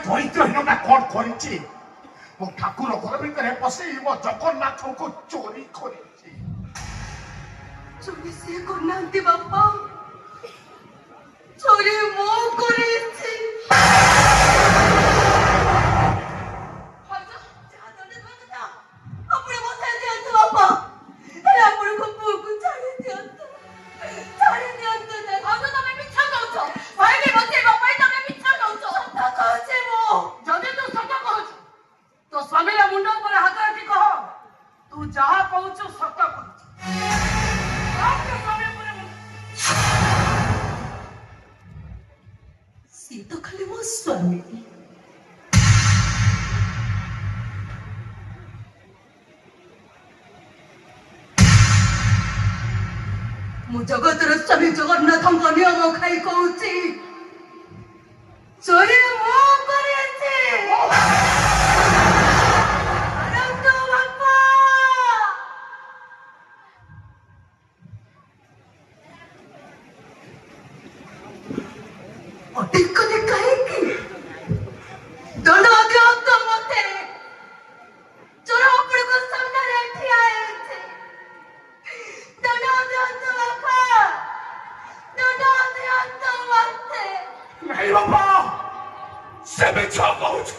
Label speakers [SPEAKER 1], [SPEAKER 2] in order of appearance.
[SPEAKER 1] ଦରିଦ୍ରହୀନଟା କଣ କରିଛି ମୋ ଠାକୁର ଘର ଭିତରେ ପଶି ମୋ ଜଗନ୍ନାଥଙ୍କୁ ଚୋରି କରିଛି।
[SPEAKER 2] ଚୋରି ସିଏ କରୁନାହାନ୍ତି ବାପା, ଚୋରି ମୁଁ କରିଛି। ଆପଣ ମତେ ଦିଅନ୍ତୁ ବାପା, ଆପଣଙ୍କ ପୁଅକୁ ଛାଡ଼ି ଦିଅନ୍ତୁ, ଛାଡ଼ି ଦିଅନ୍ତୁ। ତମେ ମିଛ କହୁଛ, ଭାଇକି ବଞ୍ଚେଇବା ପାଇଁ ତମେ ମିଛ କହୁଛ। ସତ କହୁଛି ମୁଁ।
[SPEAKER 3] ଯଦି ତୁ ସତ କହୁଛୁ ତ ସ୍ୱାମୀର ମୁଣ୍ଡ ଉପରେ ହାତ ରଖି କହ ତୁ ଯାହା କହୁଛୁ ସତ କହୁଛୁ।
[SPEAKER 2] ସିଏ ତ ଖାଲି ମୋ ସ୍ୱାମୀ, ମୁଁ ଜଗତର ସ୍ୱାମୀ ଜଗନ୍ନାଥଙ୍କ ନିୟମ ଖାଇ କହୁଛି ଚୋରି ମୁଁ କରିଛି। ବାପା ଅଟିକ କଲେ କାହିଁକି? ଦଣ୍ଡ ଦିଅନ୍ତୁ ମତେ, ଚୋର ଆପଣଙ୍କ ସାମ୍ନାରେ ଠିଆ ହେଇଛି। ଦଣ୍ଡ ଦିଅନ୍ତୁ ବାପା, ଦଣ୍ଡ ଦିଅନ୍ତୁ ମତେ।
[SPEAKER 1] ନାଇଁ ବାପା, ସେ ମିଛ କହୁଛି।